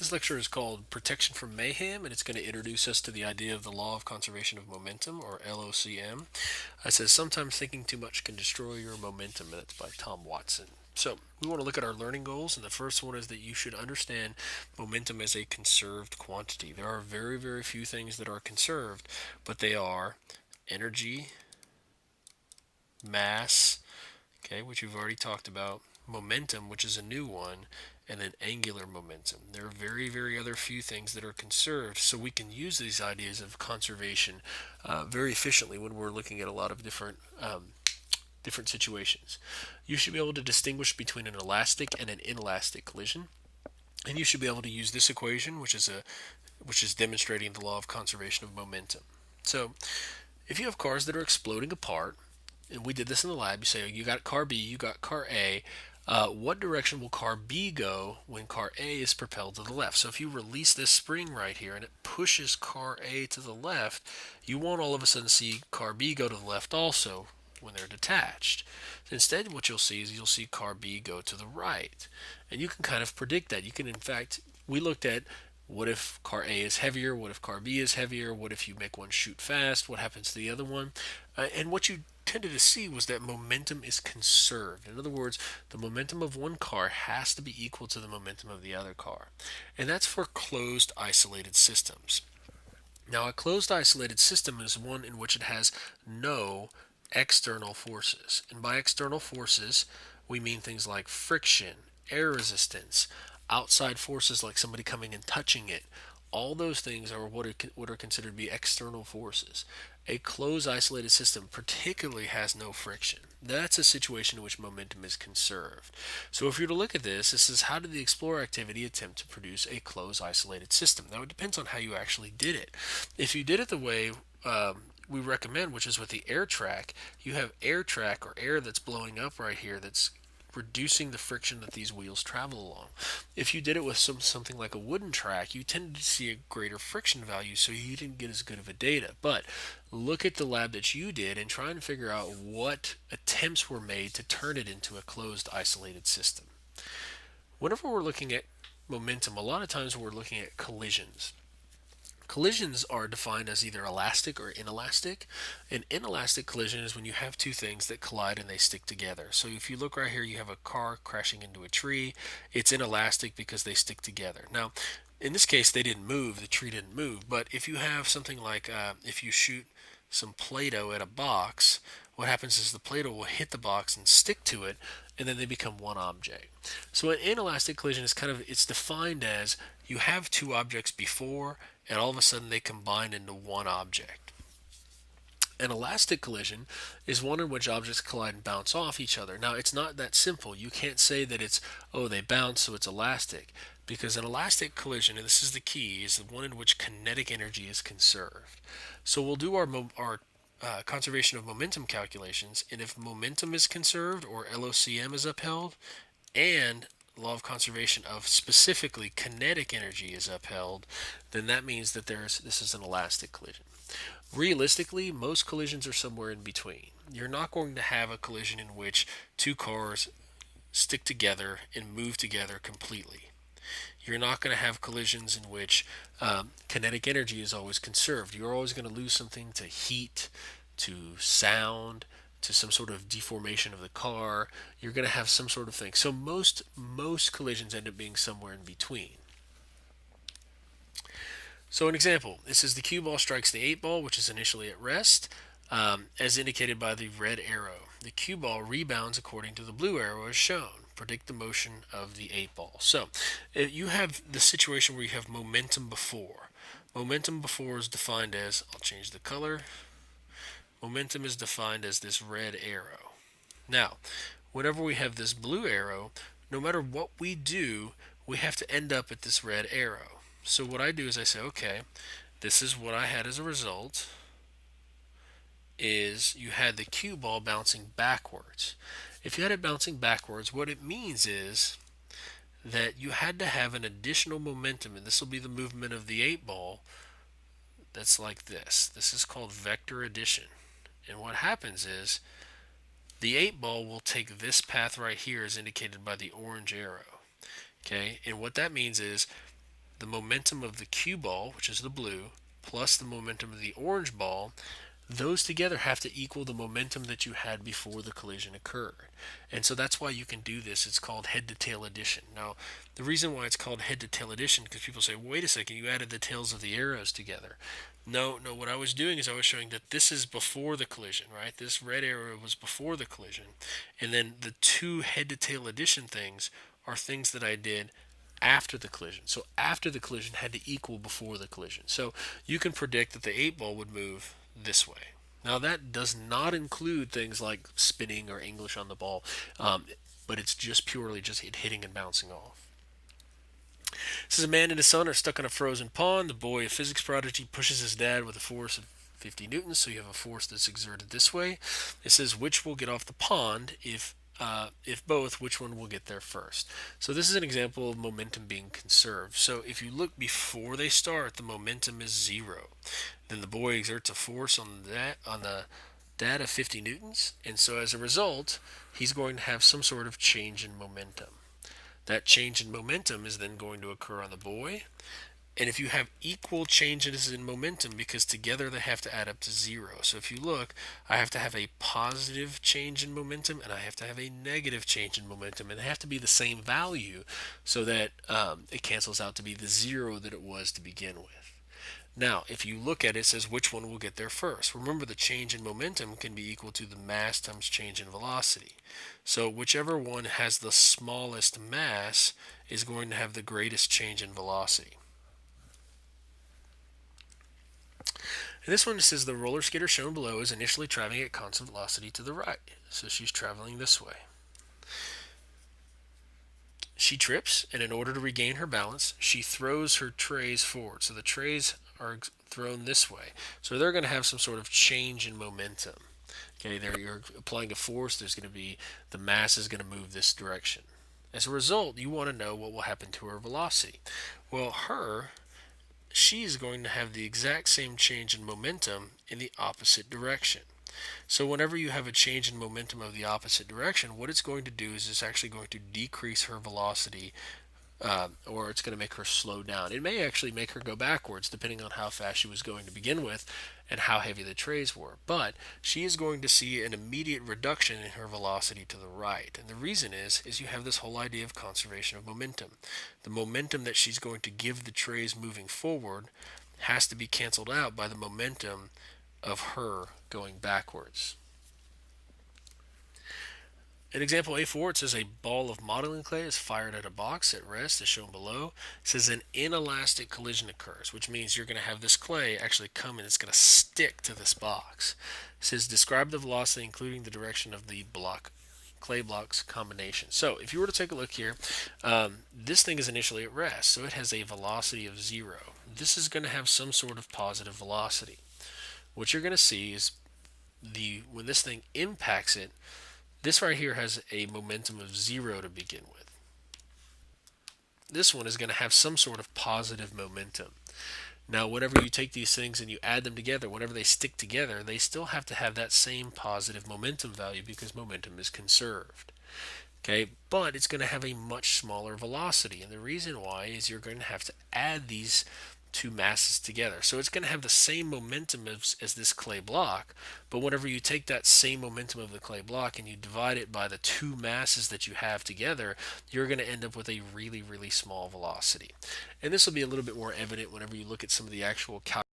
This lecture is called Protection from Mayhem, and it's going to introduce us to the idea of the Law of Conservation of Momentum, or LOCM. It says, sometimes thinking too much can destroy your momentum, and that's by Tom Watson. So, we want to look at our learning goals, and the first one is that you should understand momentum as a conserved quantity. There are very, very few things that are conserved, but they are energy, mass, okay, which we've already talked about, momentum, which is a new one, and then angular momentum. There are very, very other few things that are conserved, so we can use these ideas of conservation very efficiently when we're looking at a lot of different situations. You should be able to distinguish between an elastic and an inelastic collision, and you should be able to use this equation, which is demonstrating the law of conservation of momentum. So, if you have cars that are exploding apart, and we did this in the lab. You say, you got car B, you got car A. What direction will car B go when car A is propelled to the left? So if you release this spring right here and it pushes car A to the left, you won't all of a sudden see car B go to the left also when they're detached. Instead, what you'll see is you'll see car B go to the right. And you can kind of predict that. You can, in fact, we looked at what if car A is heavier? What if car B is heavier? What if you make one shoot fast? What happens to the other one? And what you tended to see was that momentum is conserved. In other words, the momentum of one car has to be equal to the momentum of the other car. And that's for closed isolated systems. Now, a closed isolated system is one in which it has no external forces. And by external forces, we mean things like friction, air resistance, outside forces like somebody coming and touching it. All those things are what are considered to be external forces. A closed isolated system particularly has no friction. That's a situation in which momentum is conserved. So if you're to look at this is how did the Explorer activity attempt to produce a closed isolated system? Now it depends on how you actually did it. If you did it the way we recommend, which is with the air track, you have air track or air that's blowing up right here that's reducing the friction that these wheels travel along. If you did it with something like a wooden track, you tended to see a greater friction value, so you didn't get as good of a data. But look at the lab that you did and try and figure out what attempts were made to turn it into a closed, isolated system. Whenever we're looking at momentum, a lot of times we're looking at collisions. Collisions are defined as either elastic or inelastic. An inelastic collision is when you have two things that collide and they stick together. So if you look right here, you have a car crashing into a tree. It's inelastic because they stick together. Now, in this case, they didn't move, the tree didn't move. But if you have something like if you shoot some Play-Doh at a box, what happens is the Play-Doh will hit the box and stick to it, and then they become one object. So an inelastic collision is it's defined as you have two objects before, and all of a sudden they combine into one object. An elastic collision is one in which objects collide and bounce off each other. Now, it's not that simple. You can't say that it's, oh, they bounce, so it's elastic. Because an elastic collision, and this is the key, is the one in which kinetic energy is conserved. So we'll do our conservation of momentum calculations, and if momentum is conserved or LOCM is upheld, and law of conservation of specifically kinetic energy is upheld, then that means that this is an elastic collision. Realistically, most collisions are somewhere in between. You're not going to have a collision in which two cars stick together and move together completely. You're not going to have collisions in which kinetic energy is always conserved. You're always going to lose something to heat, to sound, to some sort of deformation of the car. You're going to have some sort of thing. So most collisions end up being somewhere in between. So an example, this is the cue ball strikes the 8 ball, which is initially at rest, as indicated by the red arrow. The cue ball rebounds according to the blue arrow as shown. Predict the motion of the 8 ball. So you have the situation where you have momentum before. Momentum before is defined as, I'll change the color. Momentum is defined as this red arrow. Now, whenever we have this blue arrow, no matter what we do, we have to end up at this red arrow. So what I do is I say, okay, this is what I had as a result, is you had the cue ball bouncing backwards. If you had it bouncing backwards, what it means is that you had to have an additional momentum, and this will be the movement of the 8 ball that's like this. This is called vector addition. And what happens is the 8 ball will take this path right here as indicated by the orange arrow. Okay, and what that means is the momentum of the cue ball, which is the blue, plus the momentum of the orange ball, those together have to equal the momentum that you had before the collision occurred. And so that's why you can do this. It's called head to tail addition. Now, the reason why it's called head to tail addition, because people say, wait a second, you added the tails of the arrows together. No, no, what I was doing is I was showing that this is before the collision, right? This red arrow was before the collision. And then the two head to tail addition things are things that I did after the collision. So after the collision had to equal before the collision. So you can predict that the 8 ball would move this way. Now that does not include things like spinning or English on the ball, but it's just purely just hitting and bouncing off. It says a man and his son are stuck on a frozen pond. The boy, a physics prodigy, pushes his dad with a force of 50 newtons, so you have a force that's exerted this way. It says which will get off the pond if both, which one will get there first. So this is an example of momentum being conserved. So if you look before they start, the momentum is 0. Then the boy exerts a force on the dad of 50 newtons, and so as a result, he's going to have some sort of change in momentum. That change in momentum is then going to occur on the boy. And if you have equal changes in momentum, because together they have to add up to 0. So if you look, I have to have a positive change in momentum and I have to have a negative change in momentum. And they have to be the same value so that it cancels out to be the 0 that it was to begin with. Now, if you look at it, it says which one will get there first. Remember, the change in momentum can be equal to the mass times change in velocity. So whichever one has the smallest mass is going to have the greatest change in velocity. And this one says the roller skater shown below is initially traveling at constant velocity to the right. So she's traveling this way. She trips, and in order to regain her balance, she throws her trays forward. So the trays are thrown this way. So they're going to have some sort of change in momentum. Okay, there you're applying a force. There's going to be the mass is going to move this direction. As a result, you want to know what will happen to her velocity. Well, she is going to have the exact same change in momentum in the opposite direction. So whenever you have a change in momentum of the opposite direction, what it's going to do is it's actually going to decrease her velocity, or it's going to make her slow down. It may actually make her go backwards, depending on how fast she was going to begin with and how heavy the trays were. But she is going to see an immediate reduction in her velocity to the right. And the reason is you have this whole idea of conservation of momentum. The momentum that she's going to give the trays moving forward has to be canceled out by the momentum of her going backwards. In example A4, it says a ball of modeling clay is fired at a box at rest, as shown below. It says an inelastic collision occurs, which means you're going to have this clay actually come and it's going to stick to this box. It says describe the velocity, including the direction of the clay blocks combination. So if you were to take a look here, this thing is initially at rest, so it has a velocity of 0. This is going to have some sort of positive velocity. What you're going to see is when this thing impacts it, this right here has a momentum of 0 to begin with. This one is going to have some sort of positive momentum. Now, whenever you take these things and you add them together, whenever they stick together, they still have to have that same positive momentum value because momentum is conserved. Okay, but it's going to have a much smaller velocity, and the reason why is you're going to have to add these two masses together. So it's going to have the same momentum as this clay block, but whenever you take that same momentum of the clay block and you divide it by the two masses that you have together, you're going to end up with a really, really small velocity. And this will be a little bit more evident whenever you look at some of the actual calculations